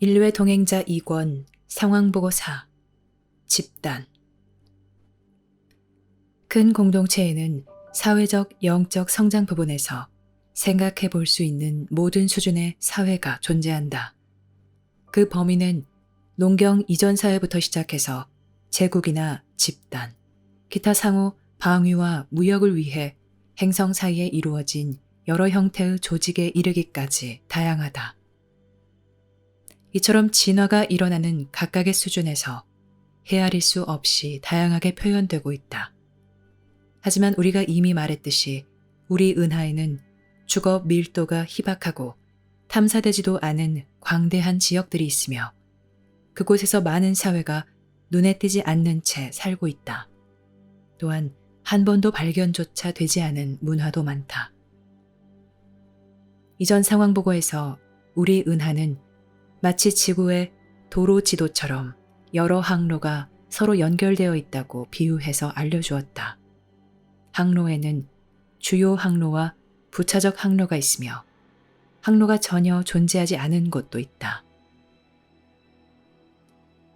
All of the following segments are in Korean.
인류의 동행자 2권 상황보고 4 집단 큰 공동체에는 사회적, 영적 성장 부분에서 생각해 볼 수 있는 모든 수준의 사회가 존재한다. 그 범위는 농경 이전 사회부터 시작해서 제국이나 집단, 기타 상호 방위와 무역을 위해 행성 사이에 이루어진 여러 형태의 조직에 이르기까지 다양하다. 이처럼 진화가 일어나는 각각의 수준에서 헤아릴 수 없이 다양하게 표현되고 있다. 하지만 우리가 이미 말했듯이 우리 은하에는 주거 밀도가 희박하고 탐사되지도 않은 광대한 지역들이 있으며 그곳에서 많은 사회가 눈에 띄지 않는 채 살고 있다. 또한 한 번도 발견조차 되지 않은 문화도 많다. 이전 상황 보고에서 우리 은하는 마치 지구의 도로 지도처럼 여러 항로가 서로 연결되어 있다고 비유해서 알려주었다. 항로에는 주요 항로와 부차적 항로가 있으며 항로가 전혀 존재하지 않은 곳도 있다.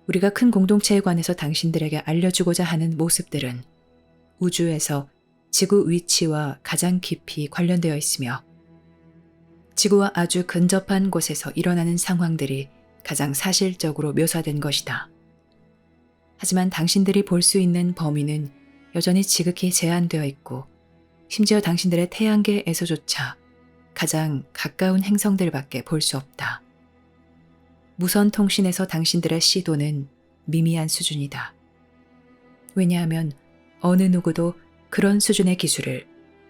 우리가 큰 공동체에 관해서 당신들에게 알려주고자 하는 모습들은 우주에서 지구 위치와 가장 깊이 관련되어 있으며 지구와 아주 근접한 곳에서 일어나는 상황들이 가장 사실적으로 묘사된 것이다. 하지만 당신들이 볼 수 있는 범위는 여전히 지극히 제한되어 있고 심지어 당신들의 태양계에서조차 가장 가까운 행성들밖에 볼 수 없다. 무선 통신에서 당신들의 시도는 미미한 수준이다. 왜냐하면 어느 누구도 그런 수준의 기술을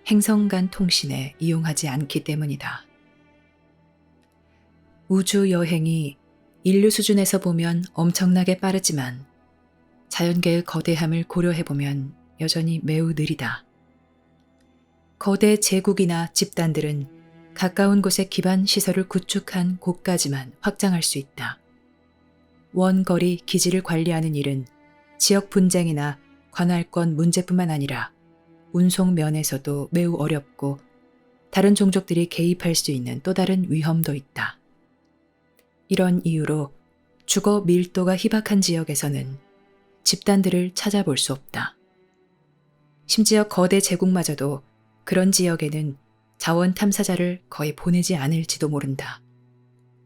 행성 간 통신에 이용하지 않기 때문이다. 우주 여행이 인류 수준에서 보면 엄청나게 빠르지만 자연계의 거대함을 고려해보면 여전히 매우 느리다. 거대 제국이나 집단들은 가까운 곳에 기반 시설을 구축한 곳까지만 확장할 수 있다. 원거리 기지를 관리하는 일은 지역 분쟁이나 관할권 문제뿐만 아니라 운송 면에서도 매우 어렵고 다른 종족들이 개입할 수 있는 또 다른 위험도 있다. 이런 이유로 주거 밀도가 희박한 지역에서는 집단들을 찾아볼 수 없다. 심지어 거대 제국마저도 그런 지역에는 자원 탐사자를 거의 보내지 않을지도 모른다.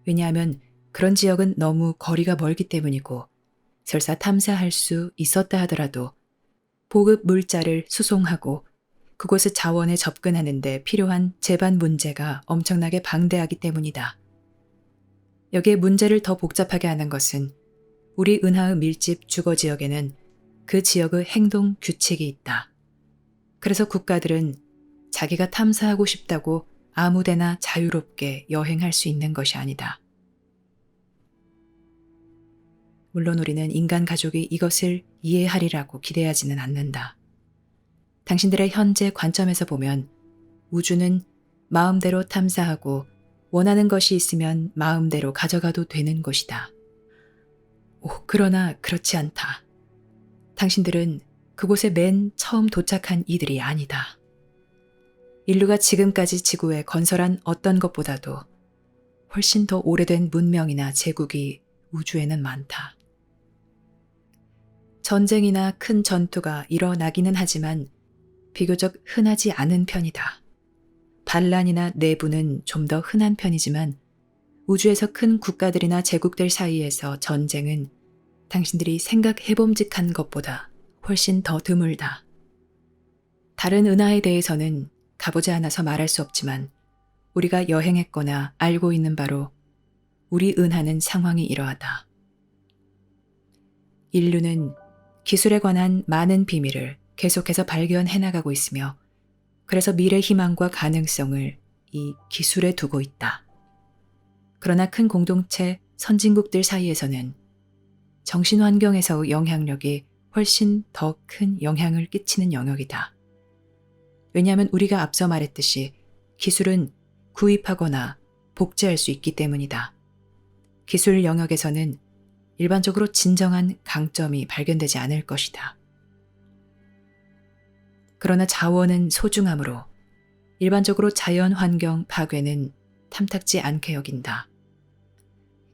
왜냐하면 그런 지역은 너무 거리가 멀기 때문이고 설사 탐사할 수 있었다 하더라도 보급 물자를 수송하고 그곳의 자원에 접근하는 데 필요한 제반 문제가 엄청나게 방대하기 때문이다. 여기에 문제를 더 복잡하게 하는 것은 우리 은하의 밀집 주거 지역에는 그 지역의 행동 규칙이 있다. 그래서 국가들은 자기가 탐사하고 싶다고 아무데나 자유롭게 여행할 수 있는 것이 아니다. 물론 우리는 인간 가족이 이것을 이해하리라고 기대하지는 않는다. 당신들의 현재 관점에서 보면 우주는 마음대로 탐사하고 원하는 것이 있으면 마음대로 가져가도 되는 것이다. 그러나 그렇지 않다. 당신들은 그곳에 맨 처음 도착한 이들이 아니다. 인류가 지금까지 지구에 건설한 어떤 것보다도 훨씬 더 오래된 문명이나 제국이 우주에는 많다. 전쟁이나 큰 전투가 일어나기는 하지만 비교적 흔하지 않은 편이다. 반란이나 내부는 좀 더 흔한 편이지만 우주에서 큰 국가들이나 제국들 사이에서 전쟁은 당신들이 생각해봄직한 것보다 훨씬 더 드물다. 다른 은하에 대해서는 가보지 않아서 말할 수 없지만 우리가 여행했거나 알고 있는 바로 우리 은하는 상황이 이러하다. 인류는 기술에 관한 많은 비밀을 계속해서 발견해 나가고 있으며 그래서 미래 희망과 가능성을 이 기술에 두고 있다. 그러나 큰 공동체 선진국들 사이에서는 정신 환경에서의 영향력이 훨씬 더 큰 영향을 끼치는 영역이다. 왜냐하면 우리가 앞서 말했듯이 기술은 구입하거나 복제할 수 있기 때문이다. 기술 영역에서는 일반적으로 진정한 강점이 발견되지 않을 것이다. 그러나 자원은 소중하므로 일반적으로 자연 환경 파괴는 탐탁지 않게 여긴다.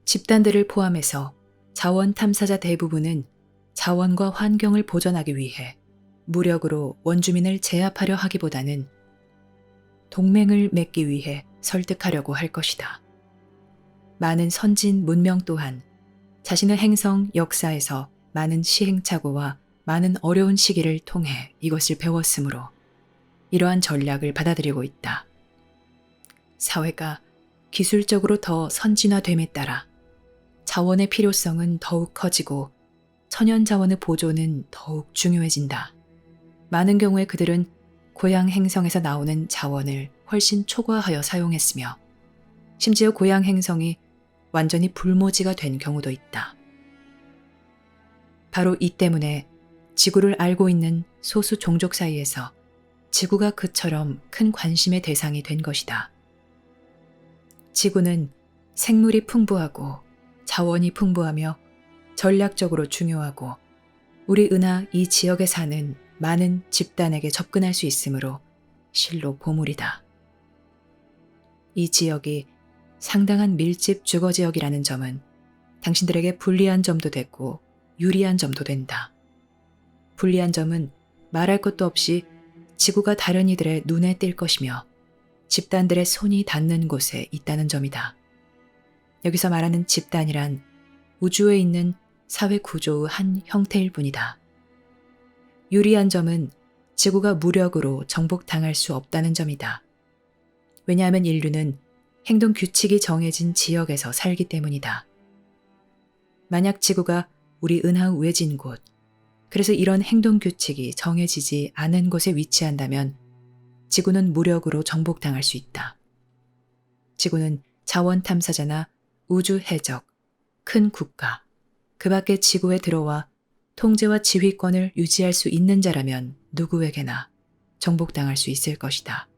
집단들을 포함해서 자원 탐사자 대부분은 자원과 환경을 보전하기 위해 무력으로 원주민을 제압하려 하기보다는 동맹을 맺기 위해 설득하려고 할 것이다. 많은 선진 문명 또한 자신의 행성 역사에서 많은 시행착오와 많은 어려운 시기를 통해 이것을 배웠으므로 이러한 전략을 받아들이고 있다. 사회가 기술적으로 더 선진화됨에 따라 자원의 필요성은 더욱 커지고 천연 자원의 보존은 더욱 중요해진다. 많은 경우에 그들은 고향 행성에서 나오는 자원을 훨씬 초과하여 사용했으며 심지어 고향 행성이 완전히 불모지가 된 경우도 있다. 바로 이 때문에 지구를 알고 있는 소수 종족 사이에서 지구가 그처럼 큰 관심의 대상이 된 것이다. 지구는 생물이 풍부하고 자원이 풍부하며 전략적으로 중요하고 우리 은하 이 지역에 사는 많은 집단에게 접근할 수 있으므로 실로 보물이다. 이 지역이 상당한 밀집 주거지역이라는 점은 당신들에게 불리한 점도 됐고 유리한 점도 된다. 불리한 점은 말할 것도 없이 지구가 다른 이들의 눈에 띌 것이며 집단들의 손이 닿는 곳에 있다는 점이다. 여기서 말하는 집단이란 우주에 있는 사회 구조의 한 형태일 뿐이다. 유리한 점은 지구가 무력으로 정복당할 수 없다는 점이다. 왜냐하면 인류는 행동 규칙이 정해진 지역에서 살기 때문이다. 만약 지구가 우리 은하 외진 곳, 그래서 이런 행동 규칙이 정해지지 않은 곳에 위치한다면 지구는 무력으로 정복당할 수 있다. 지구는 자원 탐사자나 우주 해적, 큰 국가, 그 밖에 지구에 들어와 통제와 지휘권을 유지할 수 있는 자라면 누구에게나 정복당할 수 있을 것이다.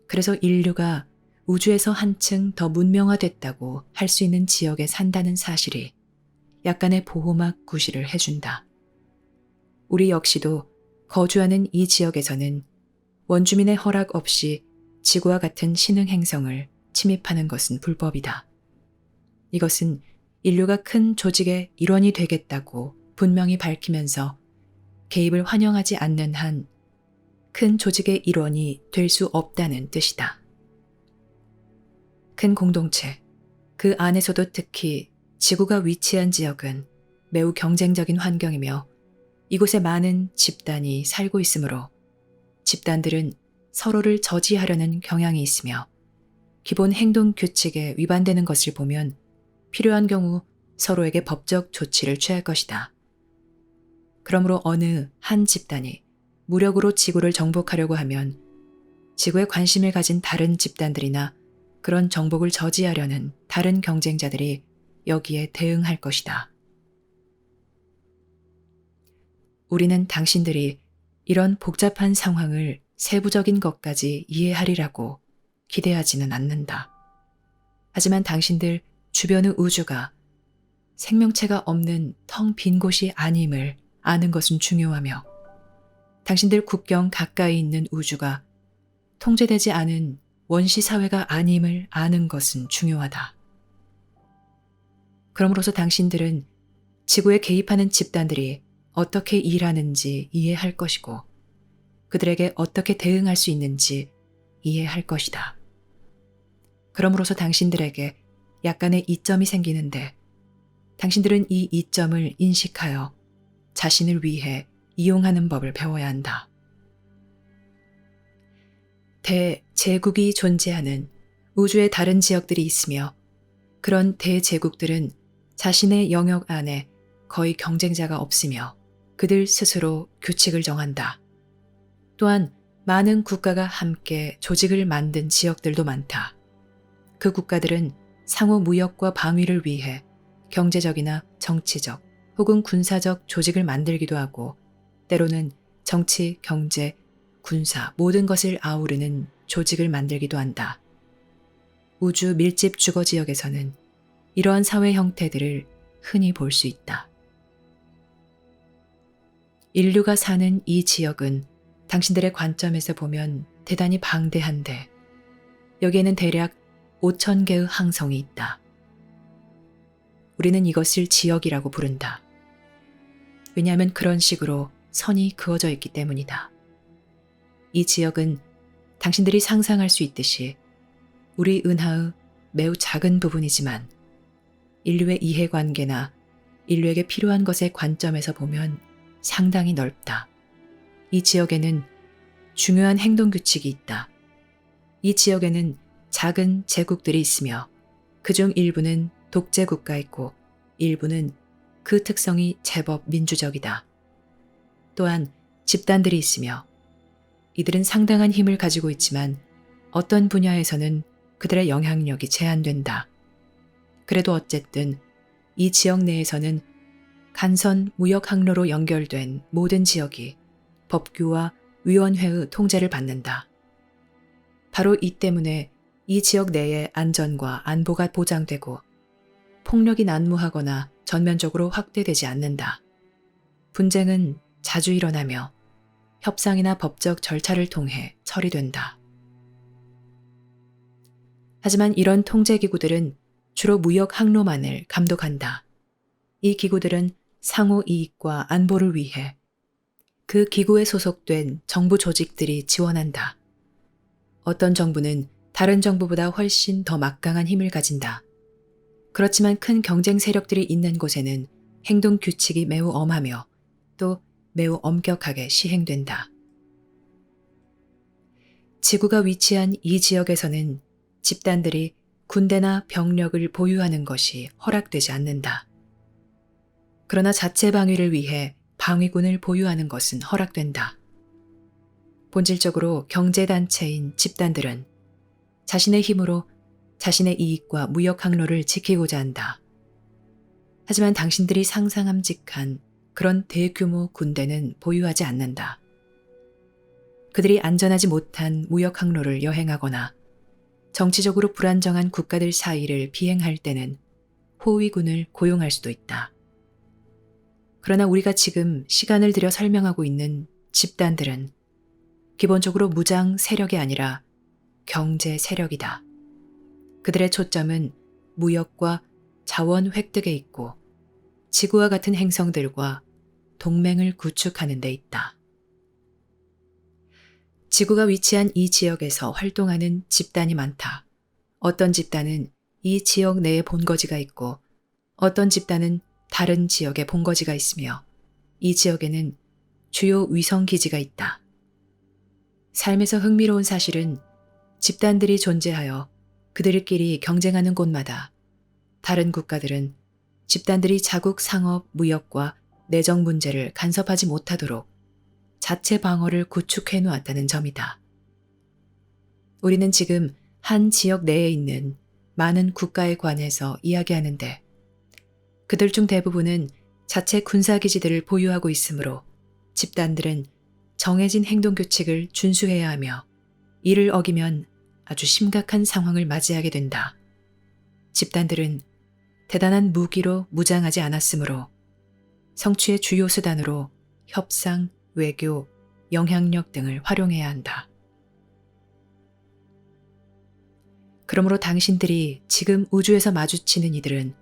그래서 인류가 우주에서 한층 더 문명화됐다고 할 수 있는 지역에 산다는 사실이 약간의 보호막 구실을 해준다. 우리 역시도 거주하는 이 지역에서는 원주민의 허락 없이 지구와 같은 신흥 행성을 침입하는 것은 불법이다. 이것은 인류가 큰 조직의 일원이 되겠다고 분명히 밝히면서 개입을 환영하지 않는 한 큰 조직의 일원이 될 수 없다는 뜻이다. 큰 공동체, 그 안에서도 특히 지구가 위치한 지역은 매우 경쟁적인 환경이며 이곳에 많은 집단이 살고 있으므로 집단들은 서로를 저지하려는 경향이 있으며 기본 행동 규칙에 위반되는 것을 보면 필요한 경우 서로에게 법적 조치를 취할 것이다. 그러므로 어느 한 집단이 무력으로 지구를 정복하려고 하면 지구에 관심을 가진 다른 집단들이나 그런 정복을 저지하려는 다른 경쟁자들이 여기에 대응할 것이다. 우리는 당신들이 이런 복잡한 상황을 세부적인 것까지 이해하리라고 기대하지는 않는다. 하지만 당신들 주변의 우주가 생명체가 없는 텅 빈 곳이 아님을 아는 것은 중요하며 당신들 국경 가까이 있는 우주가 통제되지 않은 원시 사회가 아님을 아는 것은 중요하다. 그럼으로써 당신들은 지구에 개입하는 집단들이 어떻게 일하는지 이해할 것이고 그들에게 어떻게 대응할 수 있는지 이해할 것이다. 그럼으로써 당신들에게 약간의 이점이 생기는데 당신들은 이 이점을 인식하여 자신을 위해 이용하는 법을 배워야 한다. 대제국이 존재하는 우주의 다른 지역들이 있으며 그런 대제국들은 자신의 영역 안에 거의 경쟁자가 없으며 그들 스스로 규칙을 정한다. 또한 많은 국가가 함께 조직을 만든 지역들도 많다. 그 국가들은 상호 무역과 방위를 위해 경제적이나 정치적 혹은 군사적 조직을 만들기도 하고 때로는 정치, 경제, 군사 모든 것을 아우르는 조직을 만들기도 한다. 우주 밀집 주거 지역에서는 이러한 사회 형태들을 흔히 볼 수 있다. 인류가 사는 이 지역은 당신들의 관점에서 보면 대단히 방대한데 여기에는 대략 5,000개의 항성이 있다. 우리는 이것을 지역이라고 부른다. 왜냐하면 그런 식으로 선이 그어져 있기 때문이다. 이 지역은 당신들이 상상할 수 있듯이 우리 은하의 매우 작은 부분이지만 인류의 이해관계나 인류에게 필요한 것의 관점에서 보면 상당히 넓다. 이 지역에는 중요한 행동 규칙이 있다. 이 지역에는 작은 제국들이 있으며 그중 일부는 독재 국가이고 일부는 그 특성이 제법 민주적이다. 또한 집단들이 있으며 이들은 상당한 힘을 가지고 있지만 어떤 분야에서는 그들의 영향력이 제한된다. 그래도 어쨌든 이 지역 내에서는 간선 무역 항로로 연결된 모든 지역이 법규와 위원회의 통제를 받는다. 바로 이 때문에 이 지역 내의 안전과 안보가 보장되고 폭력이 난무하거나 전면적으로 확대되지 않는다. 분쟁은 자주 일어나며 협상이나 법적 절차를 통해 처리된다. 하지만 이런 통제기구들은 주로 무역 항로만을 감독한다. 이 기구들은 상호 이익과 안보를 위해 그 기구에 소속된 정부 조직들이 지원한다. 어떤 정부는 다른 정부보다 훨씬 더 막강한 힘을 가진다. 그렇지만 큰 경쟁 세력들이 있는 곳에는 행동 규칙이 매우 엄하며 또 매우 엄격하게 시행된다. 지구가 위치한 이 지역에서는 집단들이 군대나 병력을 보유하는 것이 허락되지 않는다. 그러나 자체 방위를 위해 방위군을 보유하는 것은 허락된다. 본질적으로 경제단체인 집단들은 자신의 힘으로 자신의 이익과 무역 항로를 지키고자 한다. 하지만 당신들이 상상함직한 그런 대규모 군대는 보유하지 않는다. 그들이 안전하지 못한 무역 항로를 여행하거나 정치적으로 불안정한 국가들 사이를 비행할 때는 호위군을 고용할 수도 있다. 그러나 우리가 지금 시간을 들여 설명하고 있는 집단들은 기본적으로 무장 세력이 아니라 경제 세력이다. 그들의 초점은 무역과 자원 획득에 있고 지구와 같은 행성들과 동맹을 구축하는 데 있다. 지구가 위치한 이 지역에서 활동하는 집단이 많다. 어떤 집단은 이 지역 내에 본거지가 있고 어떤 집단은 다른 지역에 본거지가 있으며 이 지역에는 주요 위성기지가 있다. 삶에서 흥미로운 사실은 집단들이 존재하여 그들끼리 경쟁하는 곳마다 다른 국가들은 집단들이 자국 상업, 무역과 내정 문제를 간섭하지 못하도록 자체 방어를 구축해 놓았다는 점이다. 우리는 지금 한 지역 내에 있는 많은 국가에 관해서 이야기하는데 그들 중 대부분은 자체 군사기지들을 보유하고 있으므로 집단들은 정해진 행동 규칙을 준수해야 하며 이를 어기면 아주 심각한 상황을 맞이하게 된다. 집단들은 대단한 무기로 무장하지 않았으므로 성취의 주요 수단으로 협상, 외교, 영향력 등을 활용해야 한다. 그러므로 당신들이 지금 우주에서 마주치는 이들은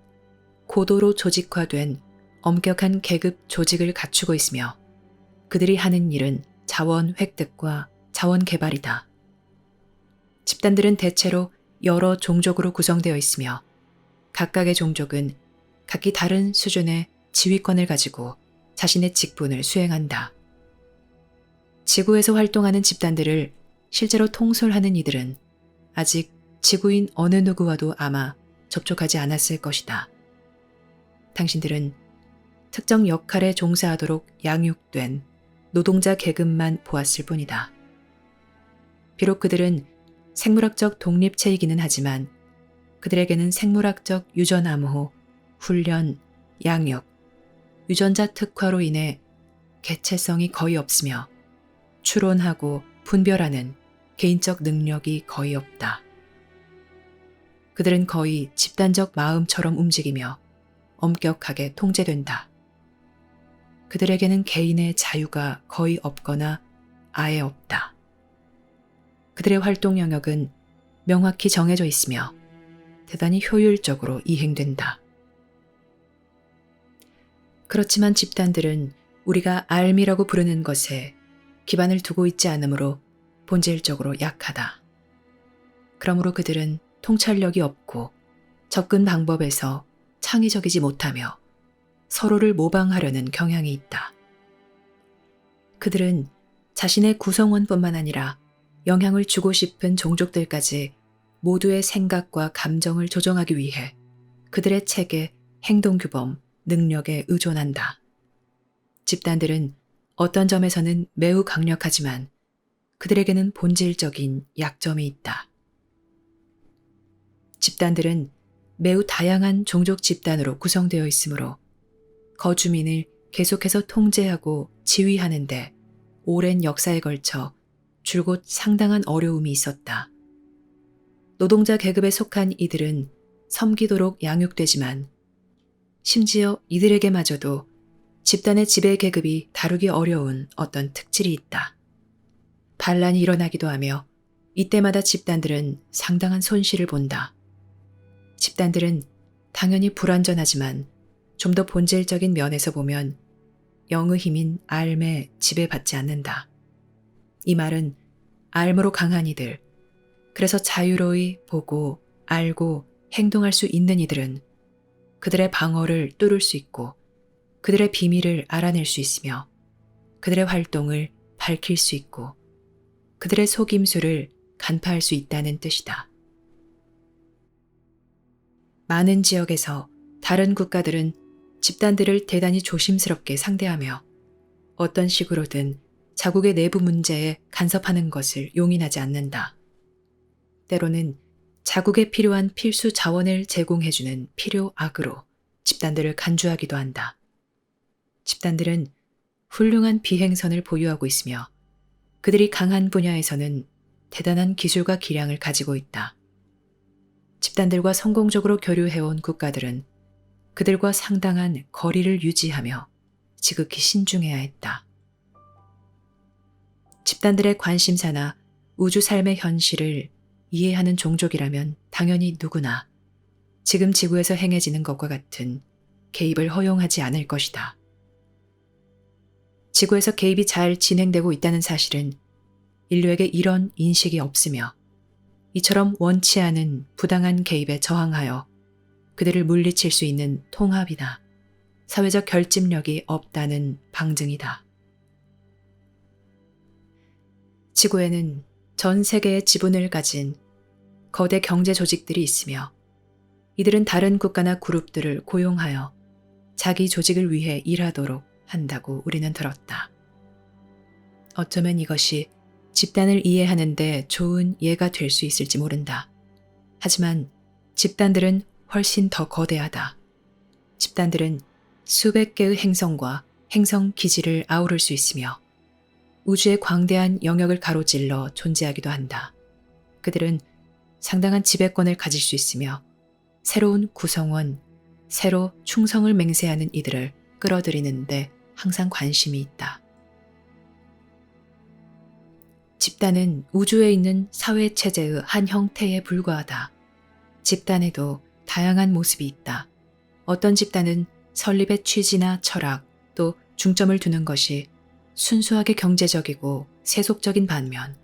고도로 조직화된 엄격한 계급 조직을 갖추고 있으며 그들이 하는 일은 자원 획득과 자원 개발이다. 집단들은 대체로 여러 종족으로 구성되어 있으며 각각의 종족은 각기 다른 수준의 지휘권을 가지고 자신의 직분을 수행한다. 지구에서 활동하는 집단들을 실제로 통솔하는 이들은 아직 지구인 어느 누구와도 아마 접촉하지 않았을 것이다. 당신들은 특정 역할에 종사하도록 양육된 노동자 계급만 보았을 뿐이다. 비록 그들은 생물학적 독립체이기는 하지만 그들에게는 생물학적 유전암호, 훈련, 양육, 유전자 특화로 인해 개체성이 거의 없으며 추론하고 분별하는 개인적 능력이 거의 없다. 그들은 거의 집단적 마음처럼 움직이며 엄격하게 통제된다. 그들에게는 개인의 자유가 거의 없거나 아예 없다. 그들의 활동 영역은 명확히 정해져 있으며 대단히 효율적으로 이행된다. 그렇지만 집단들은 우리가 알미라고 부르는 것에 기반을 두고 있지 않으므로 본질적으로 약하다. 그러므로 그들은 통찰력이 없고 접근 방법에서 창의적이지 못하며 서로를 모방하려는 경향이 있다. 그들은 자신의 구성원뿐만 아니라 영향을 주고 싶은 종족들까지 모두의 생각과 감정을 조정하기 위해 그들의 체계, 행동규범, 능력에 의존한다. 집단들은 어떤 점에서는 매우 강력하지만 그들에게는 본질적인 약점이 있다. 집단들은 매우 다양한 종족 집단으로 구성되어 있으므로 거주민을 계속해서 통제하고 지휘하는데 오랜 역사에 걸쳐 줄곧 상당한 어려움이 있었다. 노동자 계급에 속한 이들은 섬기도록 양육되지만 심지어 이들에게마저도 집단의 지배 계급이 다루기 어려운 어떤 특질이 있다. 반란이 일어나기도 하며 이때마다 집단들은 상당한 손실을 본다. 집단들은 당연히 불완전하지만 좀 더 본질적인 면에서 보면 영의 힘인 알에 지배받지 않는다. 이 말은 알므로 강한 이들, 그래서 자유로이 보고 알고 행동할 수 있는 이들은 그들의 방어를 뚫을 수 있고 그들의 비밀을 알아낼 수 있으며 그들의 활동을 밝힐 수 있고 그들의 속임수를 간파할 수 있다는 뜻이다. 많은 지역에서 다른 국가들은 집단들을 대단히 조심스럽게 상대하며 어떤 식으로든 자국의 내부 문제에 간섭하는 것을 용인하지 않는다. 때로는 자국에 필요한 필수 자원을 제공해주는 필요악으로 집단들을 간주하기도 한다. 집단들은 훌륭한 비행선을 보유하고 있으며 그들이 강한 분야에서는 대단한 기술과 기량을 가지고 있다. 집단들과 성공적으로 교류해온 국가들은 그들과 상당한 거리를 유지하며 지극히 신중해야 했다. 집단들의 관심사나 우주 삶의 현실을 이해하는 종족이라면 당연히 누구나 지금 지구에서 행해지는 것과 같은 개입을 허용하지 않을 것이다. 지구에서 개입이 잘 진행되고 있다는 사실은 인류에게 이런 인식이 없으며 이처럼 원치 않은 부당한 개입에 저항하여 그들을 물리칠 수 있는 통합이나 사회적 결집력이 없다는 방증이다. 지구에는 전 세계의 지분을 가진 거대 경제 조직들이 있으며 이들은 다른 국가나 그룹들을 고용하여 자기 조직을 위해 일하도록 한다고 우리는 들었다. 어쩌면 이것이 집단을 이해하는 데 좋은 예가 될 수 있을지 모른다. 하지만 집단들은 훨씬 더 거대하다. 집단들은 수백 개의 행성과 행성 기지를 아우를 수 있으며 우주의 광대한 영역을 가로질러 존재하기도 한다. 그들은 상당한 지배권을 가질 수 있으며 새로운 구성원, 새로 충성을 맹세하는 이들을 끌어들이는데 항상 관심이 있다. 집단은 우주에 있는 사회체제의 한 형태에 불과하다. 집단에도 다양한 모습이 있다. 어떤 집단은 설립의 취지나 철학 또 중점을 두는 것이 순수하게 경제적이고 세속적인 반면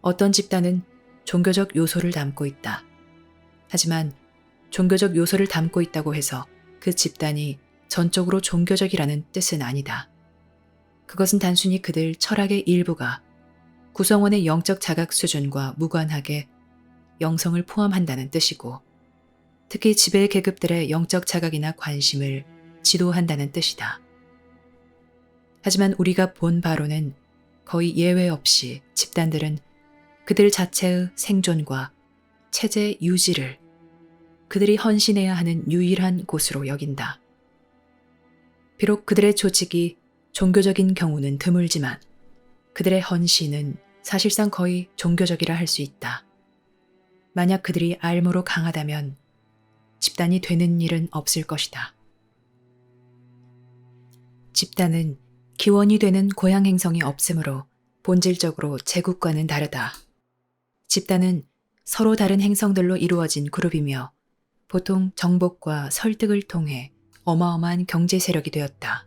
어떤 집단은 종교적 요소를 담고 있다. 하지만 종교적 요소를 담고 있다고 해서 그 집단이 전적으로 종교적이라는 뜻은 아니다. 그것은 단순히 그들 철학의 일부가 구성원의 영적 자각 수준과 무관하게 영성을 포함한다는 뜻이고 특히 지배 계급들의 영적 자각이나 관심을 지도한다는 뜻이다. 하지만 우리가 본 바로는 거의 예외 없이 집단들은 그들 자체의 생존과 체제 유지를 그들이 헌신해야 하는 유일한 곳으로 여긴다. 비록 그들의 조직이 종교적인 경우는 드물지만 그들의 헌신은 사실상 거의 종교적이라 할 수 있다. 만약 그들이 알무로 강하다면 집단이 되는 일은 없을 것이다. 집단은 기원이 되는 고향 행성이 없으므로 본질적으로 제국과는 다르다. 집단은 서로 다른 행성들로 이루어진 그룹이며 보통 정복과 설득을 통해 어마어마한 경제 세력이 되었다.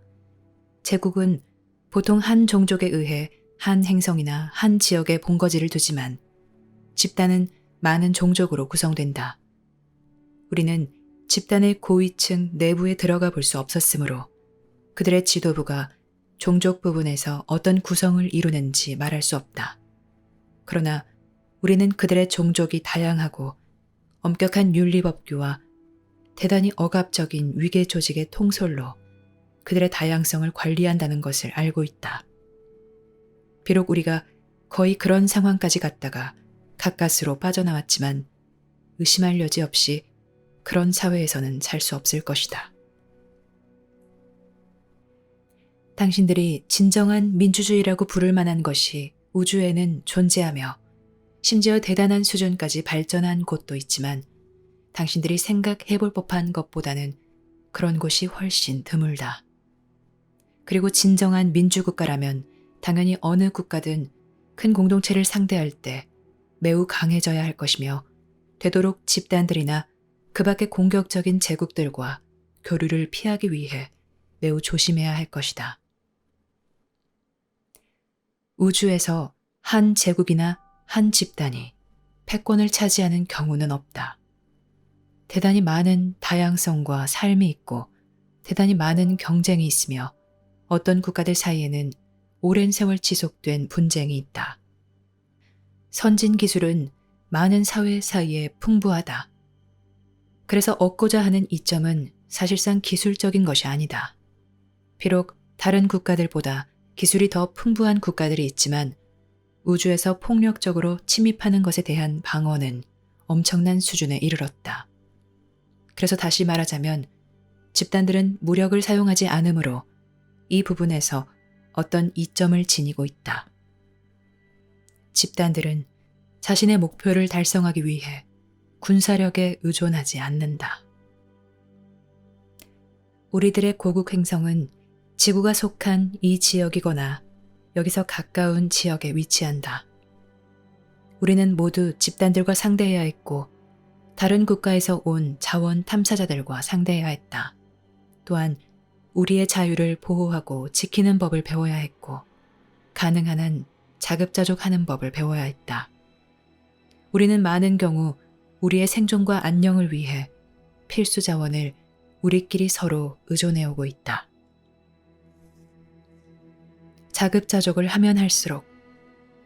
제국은 보통 한 종족에 의해 한 행성이나 한 지역에 본거지를 두지만 집단은 많은 종족으로 구성된다. 우리는 집단의 고위층 내부에 들어가 볼 수 없었으므로 그들의 지도부가 종족 부분에서 어떤 구성을 이루는지 말할 수 없다. 그러나 우리는 그들의 종족이 다양하고 엄격한 윤리법규와 대단히 억압적인 위계 조직의 통솔로 그들의 다양성을 관리한다는 것을 알고 있다. 비록 우리가 거의 그런 상황까지 갔다가 가까스로 빠져나왔지만 의심할 여지 없이 그런 사회에서는 살 수 없을 것이다. 당신들이 진정한 민주주의라고 부를 만한 것이 우주에는 존재하며 심지어 대단한 수준까지 발전한 곳도 있지만 당신들이 생각해 볼 법한 것보다는 그런 곳이 훨씬 드물다. 그리고 진정한 민주국가라면 당연히 어느 국가든 큰 공동체를 상대할 때 매우 강해져야 할 것이며 되도록 집단들이나 그 밖의 공격적인 제국들과 교류를 피하기 위해 매우 조심해야 할 것이다. 우주에서 한 제국이나 한 집단이 패권을 차지하는 경우는 없다. 대단히 많은 다양성과 삶이 있고 대단히 많은 경쟁이 있으며 어떤 국가들 사이에는 오랜 세월 지속된 분쟁이 있다. 선진 기술은 많은 사회 사이에 풍부하다. 그래서 얻고자 하는 이점은 사실상 기술적인 것이 아니다. 비록 다른 국가들보다 기술이 더 풍부한 국가들이 있지만 우주에서 폭력적으로 침입하는 것에 대한 방어는 엄청난 수준에 이르렀다. 그래서 다시 말하자면 집단들은 무력을 사용하지 않으므로 이 부분에서 어떤 이점을 지니고 있다. 집단들은 자신의 목표를 달성하기 위해 군사력에 의존하지 않는다. 우리들의 고국 행성은 지구가 속한 이 지역이거나 여기서 가까운 지역에 위치한다. 우리는 모두 집단들과 상대해야 했고 다른 국가에서 온 자원 탐사자들과 상대해야 했다. 또한 우리의 자유를 보호하고 지키는 법을 배워야 했고 가능한 한 자급자족하는 법을 배워야 했다. 우리는 많은 경우 우리의 생존과 안녕을 위해 필수 자원을 우리끼리 서로 의존해오고 있다. 자급자족을 하면 할수록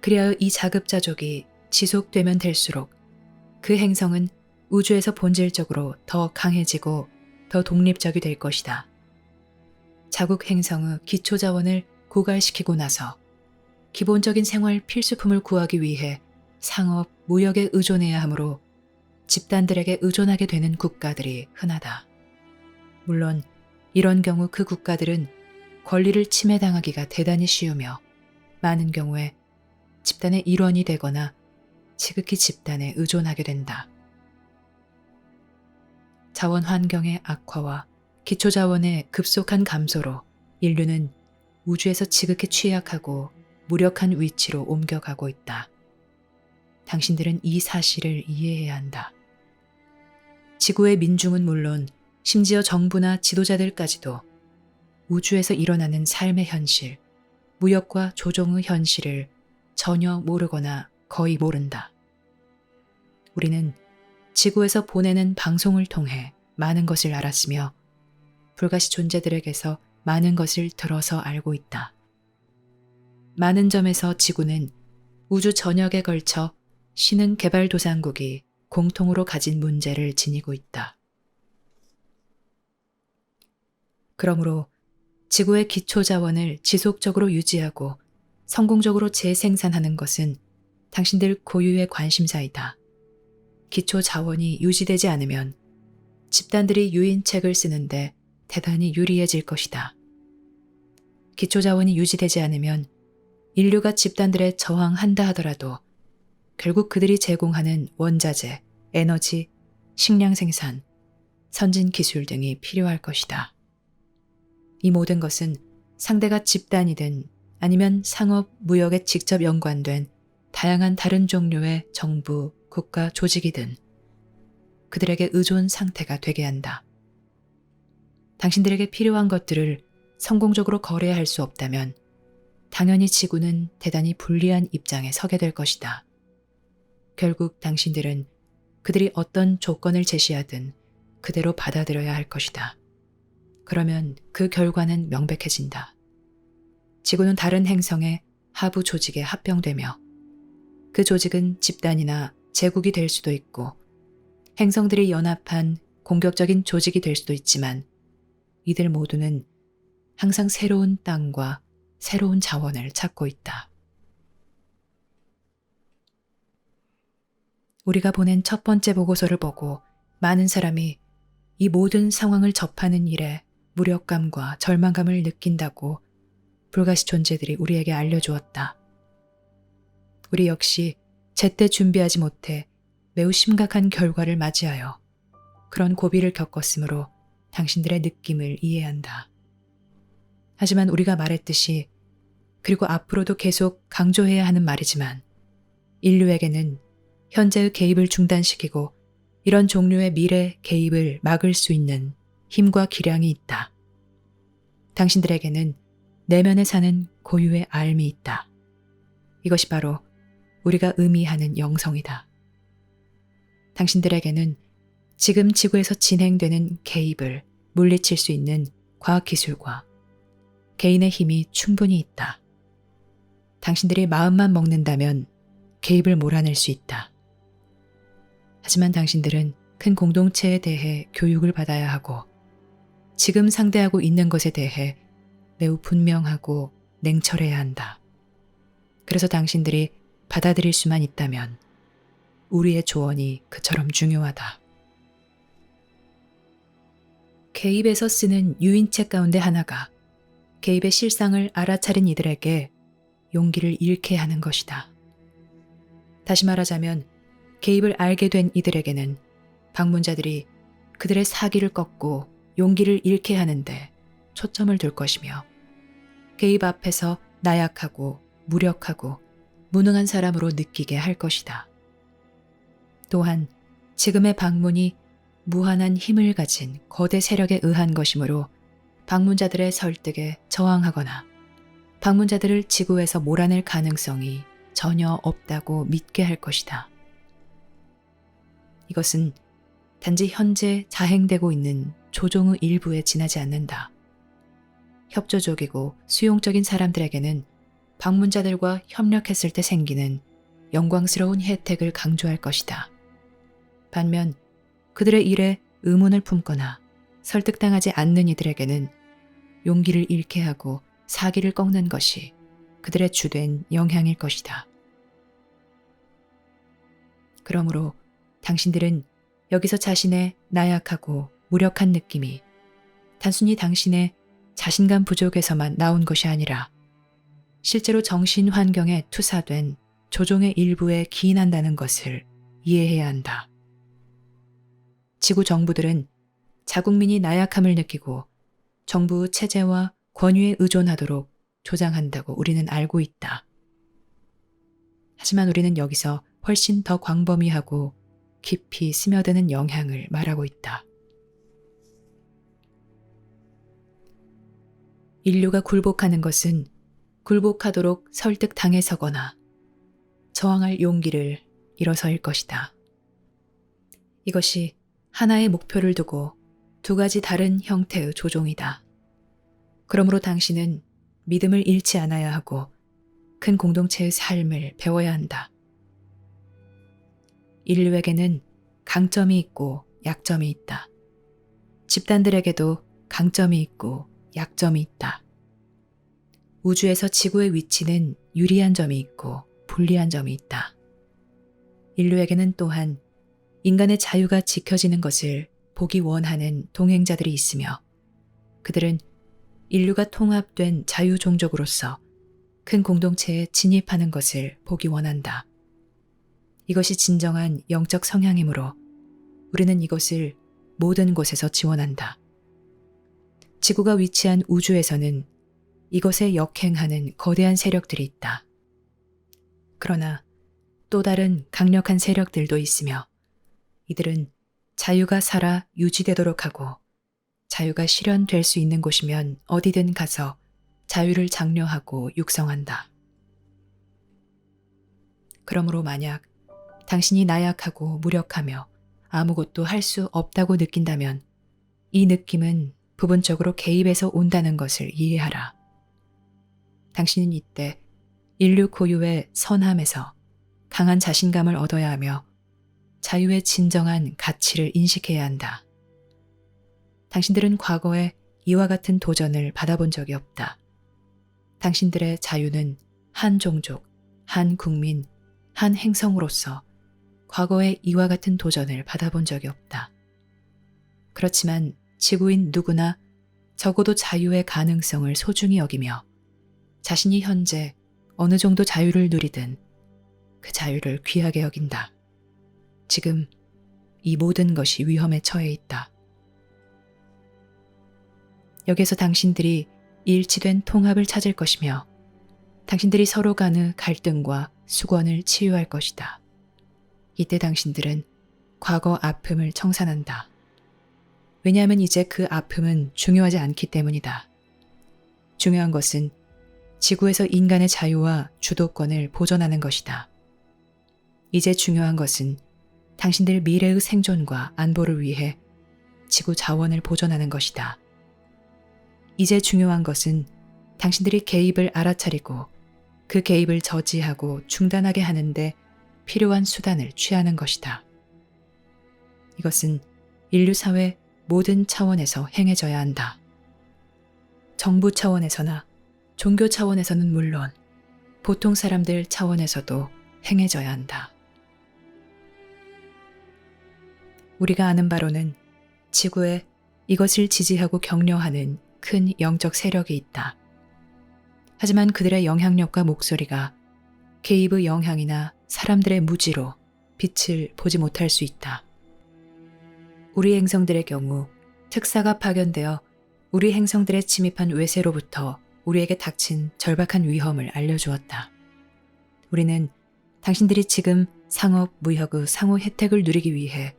그리하여 이 자급자족이 지속되면 될수록 그 행성은 우주에서 본질적으로 더 강해지고 더 독립적이 될 것이다. 자국 행성의 기초 자원을 고갈시키고 나서 기본적인 생활 필수품을 구하기 위해 상업, 무역에 의존해야 하므로 집단들에게 의존하게 되는 국가들이 흔하다. 물론 이런 경우 그 국가들은 권리를 침해당하기가 대단히 쉬우며 많은 경우에 집단의 일원이 되거나 지극히 집단에 의존하게 된다. 자원 환경의 악화와 기초 자원의 급속한 감소로 인류는 우주에서 지극히 취약하고 무력한 위치로 옮겨가고 있다. 당신들은 이 사실을 이해해야 한다. 지구의 민중은 물론 심지어 정부나 지도자들까지도 우주에서 일어나는 삶의 현실, 무역과 조종의 현실을 전혀 모르거나 거의 모른다. 우리는 지구에서 보내는 방송을 통해 많은 것을 알았으며 불가시 존재들에게서 많은 것을 들어서 알고 있다. 많은 점에서 지구는 우주 전역에 걸쳐 신흥 개발도상국이 공통으로 가진 문제를 지니고 있다. 그러므로 지구의 기초 자원을 지속적으로 유지하고 성공적으로 재생산하는 것은 당신들 고유의 관심사이다. 기초 자원이 유지되지 않으면 집단들이 유인책을 쓰는데 대단히 유리해질 것이다. 기초 자원이 유지되지 않으면 인류가 집단들에 저항한다 하더라도 결국 그들이 제공하는 원자재, 에너지, 식량 생산, 선진 기술 등이 필요할 것이다. 이 모든 것은 상대가 집단이든 아니면 상업, 무역에 직접 연관된 다양한 다른 종류의 정부, 국가, 조직이든 그들에게 의존 상태가 되게 한다. 당신들에게 필요한 것들을 성공적으로 거래할 수 없다면 당연히 지구는 대단히 불리한 입장에 서게 될 것이다. 결국 당신들은 그들이 어떤 조건을 제시하든 그대로 받아들여야 할 것이다. 그러면 그 결과는 명백해진다. 지구는 다른 행성의 하부 조직에 합병되며 그 조직은 집단이나 제국이 될 수도 있고 행성들이 연합한 공격적인 조직이 될 수도 있지만 이들 모두는 항상 새로운 땅과 새로운 자원을 찾고 있다. 우리가 보낸 첫 번째 보고서를 보고 많은 사람이 이 모든 상황을 접하는 일에 무력감과 절망감을 느낀다고 불가시 존재들이 우리에게 알려주었다. 우리 역시 제때 준비하지 못해 매우 심각한 결과를 맞이하여 그런 고비를 겪었으므로 당신들의 느낌을 이해한다. 하지만 우리가 말했듯이 그리고 앞으로도 계속 강조해야 하는 말이지만 인류에게는 현재의 개입을 중단시키고 이런 종류의 미래 개입을 막을 수 있는 힘과 기량이 있다. 당신들에게는 내면에 사는 고유의 알미 있다. 이것이 바로 우리가 의미하는 영성이다. 당신들에게는 지금 지구에서 진행되는 개입을 물리칠 수 있는 과학기술과 개인의 힘이 충분히 있다. 당신들이 마음만 먹는다면 개입을 몰아낼 수 있다. 하지만 당신들은 큰 공동체에 대해 교육을 받아야 하고 지금 상대하고 있는 것에 대해 매우 분명하고 냉철해야 한다. 그래서 당신들이 받아들일 수만 있다면 우리의 조언이 그처럼 중요하다. 개입에서 쓰는 유인책 가운데 하나가 개입의 실상을 알아차린 이들에게 용기를 잃게 하는 것이다. 다시 말하자면 개입을 알게 된 이들에게는 방문자들이 그들의 사기를 꺾고 용기를 잃게 하는데 초점을 둘 것이며 개입 앞에서 나약하고 무력하고 무능한 사람으로 느끼게 할 것이다. 또한 지금의 방문이 무한한 힘을 가진 거대 세력에 의한 것이므로 방문자들의 설득에 저항하거나 방문자들을 지구에서 몰아낼 가능성이 전혀 없다고 믿게 할 것이다. 이것은 단지 현재 자행되고 있는 조종의 일부에 지나지 않는다. 협조적이고 수용적인 사람들에게는 방문자들과 협력했을 때 생기는 영광스러운 혜택을 강조할 것이다. 반면 그들의 일에 의문을 품거나 설득당하지 않는 이들에게는 용기를 잃게 하고 사기를 꺾는 것이 그들의 주된 영향일 것이다. 그러므로 당신들은 여기서 자신의 나약하고 무력한 느낌이 단순히 당신의 자신감 부족에서만 나온 것이 아니라 실제로 정신 환경에 투사된 조종의 일부에 기인한다는 것을 이해해야 한다. 지구 정부들은 자국민이 나약함을 느끼고 정부 체제와 권위에 의존하도록 조장한다고 우리는 알고 있다. 하지만 우리는 여기서 훨씬 더 광범위하고 깊이 스며드는 영향을 말하고 있다. 인류가 굴복하는 것은 굴복하도록 설득당해서거나 저항할 용기를 잃어서일 것이다. 이것이 하나의 목표를 두고 두 가지 다른 형태의 조종이다. 그러므로 당신은 믿음을 잃지 않아야 하고 큰 공동체의 삶을 배워야 한다. 인류에게는 강점이 있고 약점이 있다. 집단들에게도 강점이 있고 약점이 있다. 우주에서 지구의 위치는 유리한 점이 있고 불리한 점이 있다. 인류에게는 또한 인간의 자유가 지켜지는 것을 보기 원하는 동행자들이 있으며 그들은 인류가 통합된 자유종족으로서 큰 공동체에 진입하는 것을 보기 원한다. 이것이 진정한 영적 성향이므로 우리는 이것을 모든 곳에서 지원한다. 지구가 위치한 우주에서는 이것에 역행하는 거대한 세력들이 있다. 그러나 또 다른 강력한 세력들도 있으며 이들은 자유가 살아 유지되도록 하고 자유가 실현될 수 있는 곳이면 어디든 가서 자유를 장려하고 육성한다. 그러므로 만약 당신이 나약하고 무력하며 아무것도 할 수 없다고 느낀다면 이 느낌은 부분적으로 개입에서 온다는 것을 이해하라. 당신은 이때 인류 고유의 선함에서 강한 자신감을 얻어야 하며 자유의 진정한 가치를 인식해야 한다. 당신들은 과거에 이와 같은 도전을 받아본 적이 없다. 당신들의 자유는 한 종족, 한 국민, 한 행성으로서 과거에 이와 같은 도전을 받아본 적이 없다. 그렇지만 지구인 누구나 적어도 자유의 가능성을 소중히 여기며 자신이 현재 어느 정도 자유를 누리든 그 자유를 귀하게 여긴다. 지금 이 모든 것이 위험에 처해 있다. 여기서 당신들이 일치된 통합을 찾을 것이며 당신들이 서로 간의 갈등과 수건을 치유할 것이다. 이때 당신들은 과거 아픔을 청산한다. 왜냐하면 이제 그 아픔은 중요하지 않기 때문이다. 중요한 것은 지구에서 인간의 자유와 주도권을 보존하는 것이다. 이제 중요한 것은 당신들 미래의 생존과 안보를 위해 지구 자원을 보존하는 것이다. 이제 중요한 것은 당신들이 개입을 알아차리고 그 개입을 저지하고 중단하게 하는데 필요한 수단을 취하는 것이다. 이것은 인류 사회 모든 차원에서 행해져야 한다. 정부 차원에서나 종교 차원에서는 물론 보통 사람들 차원에서도 행해져야 한다. 우리가 아는 바로는 지구에 이것을 지지하고 격려하는 큰 영적 세력이 있다. 하지만 그들의 영향력과 목소리가 개입의 영향이나 사람들의 무지로 빛을 보지 못할 수 있다. 우리 행성들의 경우 특사가 파견되어 우리 행성들에 침입한 외세로부터 우리에게 닥친 절박한 위험을 알려주었다. 우리는 당신들이 지금 상업, 무역의 상호 혜택을 누리기 위해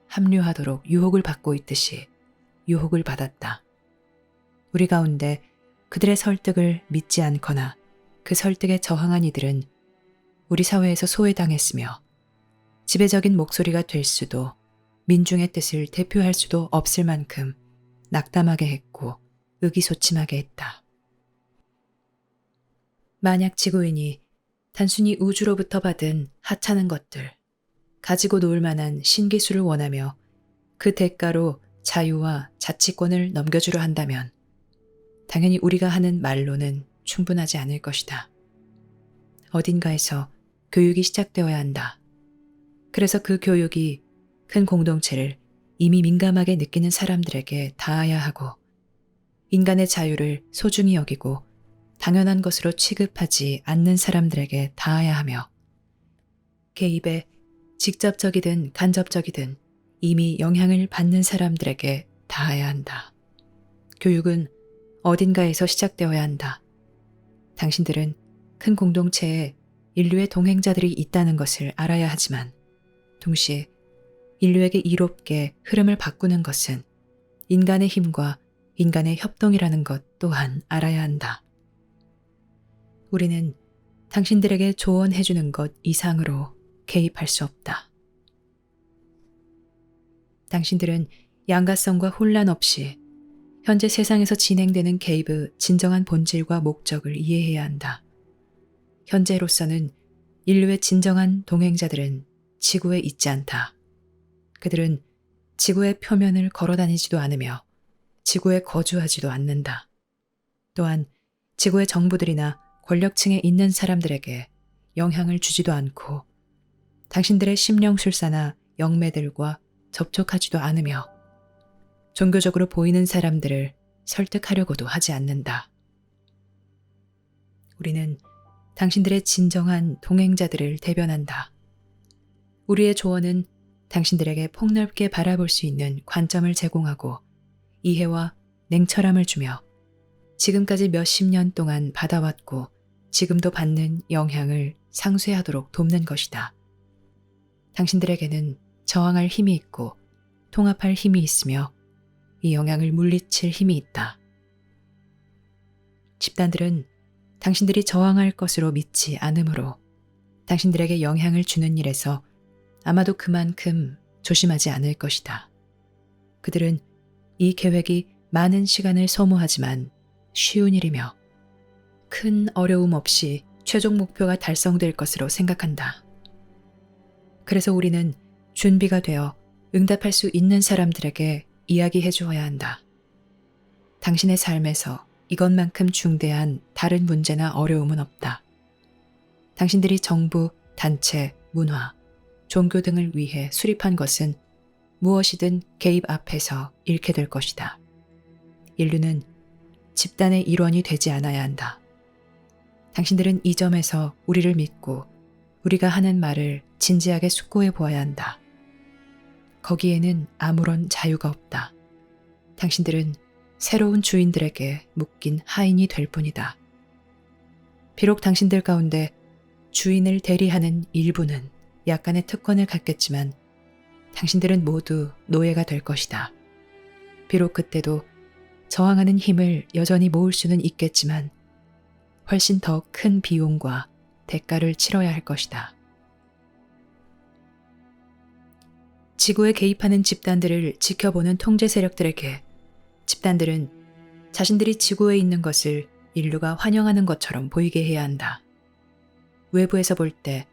합류하도록 유혹을 받고 있듯이 유혹을 받았다. 우리 가운데 그들의 설득을 믿지 않거나 그 설득에 저항한 이들은 우리 사회에서 소외당했으며 지배적인 목소리가 될 수도 민중의 뜻을 대표할 수도 없을 만큼 낙담하게 했고 의기소침하게 했다. 만약 지구인이 단순히 우주로부터 받은 하찮은 것들, 가지고 놀 만한 신기술을 원하며 그 대가로 자유와 자치권을 넘겨주려 한다면 당연히 우리가 하는 말로는 충분하지 않을 것이다. 어딘가에서 교육이 시작되어야 한다. 그래서 그 교육이 큰 공동체를 이미 민감하게 느끼는 사람들에게 닿아야 하고 인간의 자유를 소중히 여기고 당연한 것으로 취급하지 않는 사람들에게 닿아야 하며 개입에 직접적이든 간접적이든 이미 영향을 받는 사람들에게 닿아야 한다. 교육은 어딘가에서 시작되어야 한다. 당신들은 큰 공동체에 인류의 동행자들이 있다는 것을 알아야 하지만 동시에 인류에게 이롭게 흐름을 바꾸는 것은 인간의 힘과 인간의 협동이라는 것 또한 알아야 한다. 우리는 당신들에게 조언해주는 것 이상으로 개입할 수 없다. 당신들은 양가성과 혼란 없이 현재 세상에서 진행되는 개입의 진정한 본질과 목적을 이해해야 한다. 현재로서는 인류의 진정한 동행자들은 지구에 있지 않다. 그들은 지구의 표면을 걸어다니지도 않으며 지구에 거주하지도 않는다. 또한 지구의 정부들이나 권력층에 있는 사람들에게 영향을 주지도 않고 당신들의 심령술사나 영매들과 접촉하지도 않으며 종교적으로 보이는 사람들을 설득하려고도 하지 않는다. 우리는 당신들의 진정한 동행자들을 대변한다. 우리의 조언은 당신들에게 폭넓게 바라볼 수 있는 관점을 제공하고 이해와 냉철함을 주며 지금까지 몇십 년 동안 받아왔고 지금도 받는 영향을 상쇄하도록 돕는 것이다. 당신들에게는 저항할 힘이 있고 통합할 힘이 있으며 이 영향을 물리칠 힘이 있다. 집단들은 당신들이 저항할 것으로 믿지 않으므로 당신들에게 영향을 주는 일에서 아마도 그만큼 조심하지 않을 것이다. 그들은 이 계획이 많은 시간을 소모하지만 쉬운 일이며 큰 어려움 없이 최종 목표가 달성될 것으로 생각한다. 그래서 우리는 준비가 되어 응답할 수 있는 사람들에게 이야기해 주어야 한다. 당신의 삶에서 이것만큼 중대한 다른 문제나 어려움은 없다. 당신들이 정부, 단체, 문화, 종교 등을 위해 수립한 것은 무엇이든 개입 앞에서 잃게 될 것이다. 인류는 집단의 일원이 되지 않아야 한다. 당신들은 이 점에서 우리를 믿고 우리가 하는 말을 진지하게 숙고해 보아야 한다. 거기에는 아무런 자유가 없다. 당신들은 새로운 주인들에게 묶인 하인이 될 뿐이다. 비록 당신들 가운데 주인을 대리하는 일부는 약간의 특권을 갖겠지만 당신들은 모두 노예가 될 것이다. 비록 그때도 저항하는 힘을 여전히 모을 수는 있겠지만 훨씬 더 큰 비용과 대가를 치러야 할 것이다. 지구에 개입하는 집단들을 지켜보는 통제 세력들에게 집단들은 자신들이 지구에 있는 것을 인류가 환영하는 것처럼 보이게 해야 한다. 외부에서 볼 때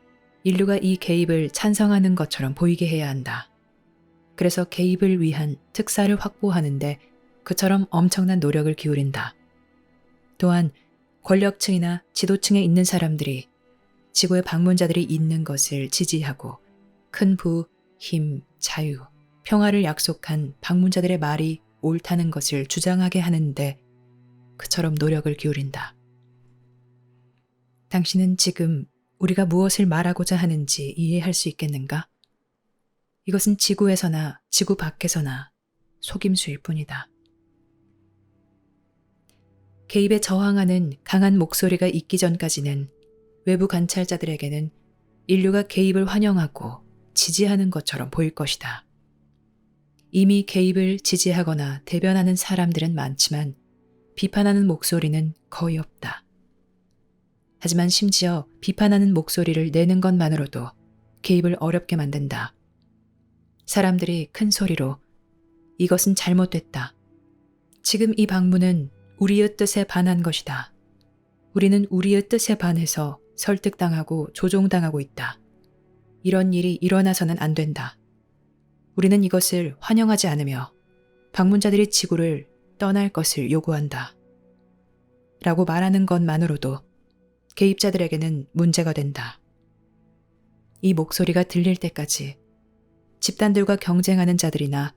인류가 이 개입을 찬성하는 것처럼 보이게 해야 한다. 그래서 개입을 위한 특사를 확보하는데 그처럼 엄청난 노력을 기울인다. 또한 권력층이나 지도층에 있는 사람들이 지구에 방문자들이 있는 것을 지지하고 큰 부, 힘, 자유, 평화를 약속한 방문자들의 말이 옳다는 것을 주장하게 하는데 그처럼 노력을 기울인다. 당신은 지금 우리가 무엇을 말하고자 하는지 이해할 수 있겠는가? 이것은 지구에서나 지구 밖에서나 속임수일 뿐이다. 개입에 저항하는 강한 목소리가 있기 전까지는 외부 관찰자들에게는 인류가 개입을 환영하고 지지하는 것처럼 보일 것이다. 이미 개입을 지지하거나 대변하는 사람들은 많지만 비판하는 목소리는 거의 없다. 하지만 심지어 비판하는 목소리를 내는 것만으로도 개입을 어렵게 만든다. 사람들이 큰 소리로 이것은 잘못됐다. 지금 이 방문은 우리의 뜻에 반한 것이다. 우리는 우리의 뜻에 반해서 설득당하고 조종당하고 있다. 이런 일이 일어나서는 안 된다. 우리는 이것을 환영하지 않으며 방문자들이 지구를 떠날 것을 요구한다. 라고 말하는 것만으로도 개입자들에게는 문제가 된다. 이 목소리가 들릴 때까지 집단들과 경쟁하는 자들이나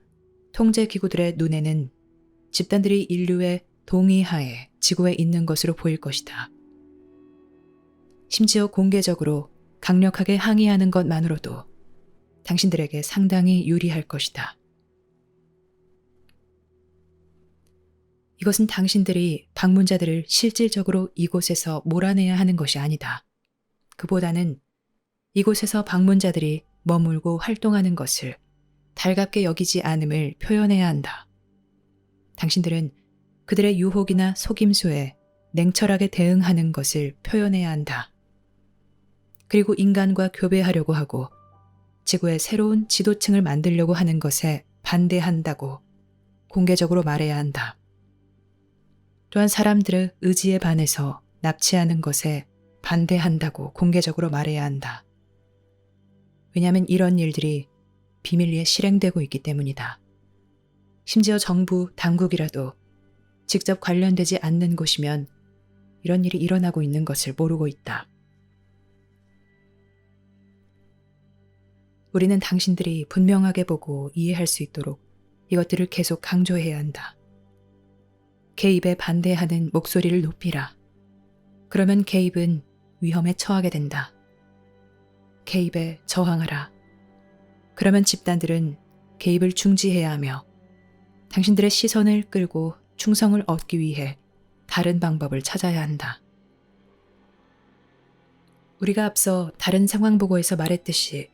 통제기구들의 눈에는 집단들이 인류의 동의하에 지구에 있는 것으로 보일 것이다. 심지어 공개적으로 강력하게 항의하는 것만으로도 당신들에게 상당히 유리할 것이다. 이것은 당신들이 방문자들을 실질적으로 이곳에서 몰아내야 하는 것이 아니다. 그보다는 이곳에서 방문자들이 머물고 활동하는 것을 달갑게 여기지 않음을 표현해야 한다. 당신들은 그들의 유혹이나 속임수에 냉철하게 대응하는 것을 표현해야 한다. 그리고 인간과 교배하려고 하고 지구의 새로운 지도층을 만들려고 하는 것에 반대한다고 공개적으로 말해야 한다. 또한 사람들의 의지에 반해서 납치하는 것에 반대한다고 공개적으로 말해야 한다. 왜냐하면 이런 일들이 비밀리에 실행되고 있기 때문이다. 심지어 정부, 당국이라도 직접 관련되지 않는 곳이면 이런 일이 일어나고 있는 것을 모르고 있다. 우리는 당신들이 분명하게 보고 이해할 수 있도록 이것들을 계속 강조해야 한다. 개입에 반대하는 목소리를 높이라. 그러면 개입은 위험에 처하게 된다. 개입에 저항하라. 그러면 집단들은 개입을 중지해야 하며 당신들의 시선을 끌고 충성을 얻기 위해 다른 방법을 찾아야 한다. 우리가 앞서 다른 상황 보고에서 말했듯이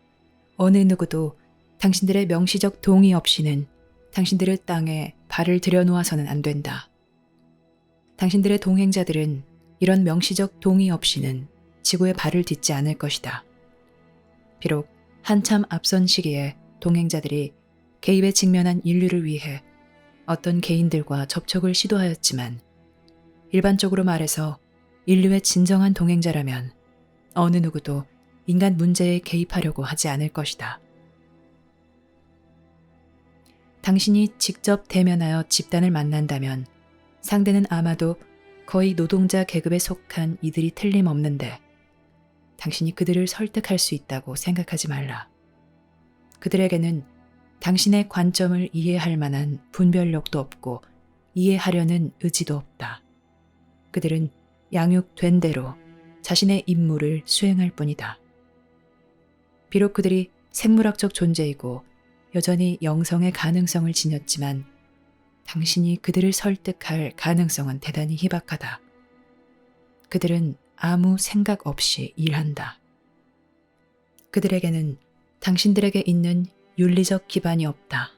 어느 누구도 당신들의 명시적 동의 없이는 당신들의 땅에 발을 들여놓아서는 안 된다. 당신들의 동행자들은 이런 명시적 동의 없이는 지구에 발을 딛지 않을 것이다. 비록 한참 앞선 시기에 동행자들이 개입에 직면한 인류를 위해 어떤 개인들과 접촉을 시도하였지만 일반적으로 말해서 인류의 진정한 동행자라면 어느 누구도 인간 문제에 개입하려고 하지 않을 것이다. 당신이 직접 대면하여 집단을 만난다면 상대는 아마도 거의 노동자 계급에 속한 이들이 틀림없는데 당신이 그들을 설득할 수 있다고 생각하지 말라. 그들에게는 당신의 관점을 이해할 만한 분별력도 없고 이해하려는 의지도 없다. 그들은 양육된 대로 자신의 임무를 수행할 뿐이다. 비록 그들이 생물학적 존재이고 여전히 영성의 가능성을 지녔지만 당신이 그들을 설득할 가능성은 대단히 희박하다. 그들은 아무 생각 없이 일한다. 그들에게는 당신들에게 있는 윤리적 기반이 없다.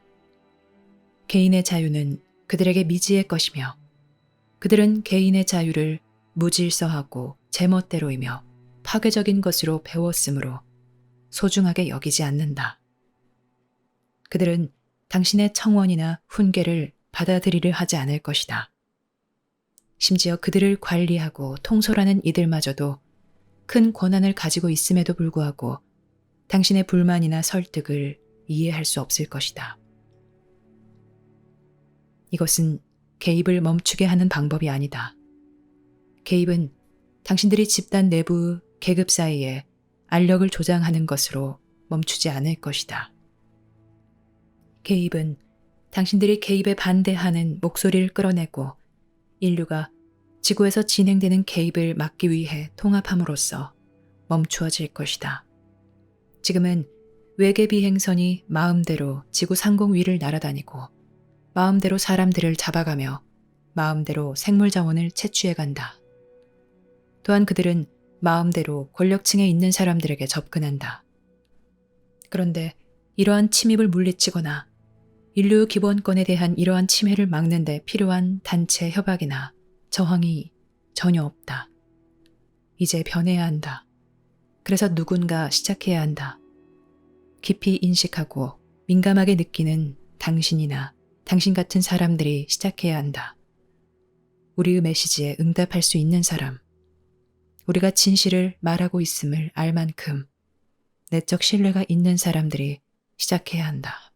개인의 자유는 그들에게 미지의 것이며 그들은 개인의 자유를 무질서하고 제멋대로이며 파괴적인 것으로 배웠으므로 소중하게 여기지 않는다. 그들은 당신의 청원이나 훈계를 받아들이려 하지 않을 것이다. 심지어 그들을 관리하고 통솔하는 이들마저도 큰 권한을 가지고 있음에도 불구하고 당신의 불만이나 설득을 이해할 수 없을 것이다. 이것은 개입을 멈추게 하는 방법이 아니다. 개입은 당신들이 집단 내부 계급 사이에 알력을 조장하는 것으로 멈추지 않을 것이다. 개입은 당신들이 개입에 반대하는 목소리를 끌어내고 인류가 지구에서 진행되는 개입을 막기 위해 통합함으로써 멈추어질 것이다. 지금은 외계 비행선이 마음대로 지구 상공 위를 날아다니고 마음대로 사람들을 잡아가며 마음대로 생물 자원을 채취해간다. 또한 그들은 마음대로 권력층에 있는 사람들에게 접근한다. 그런데 이러한 침입을 물리치거나 인류 기본권에 대한 이러한 침해를 막는 데 필요한 단체 협약이나 저항이 전혀 없다. 이제 변해야 한다. 그래서 누군가 시작해야 한다. 깊이 인식하고 민감하게 느끼는 당신이나 당신 같은 사람들이 시작해야 한다. 우리의 메시지에 응답할 수 있는 사람, 우리가 진실을 말하고 있음을 알 만큼 내적 신뢰가 있는 사람들이 시작해야 한다.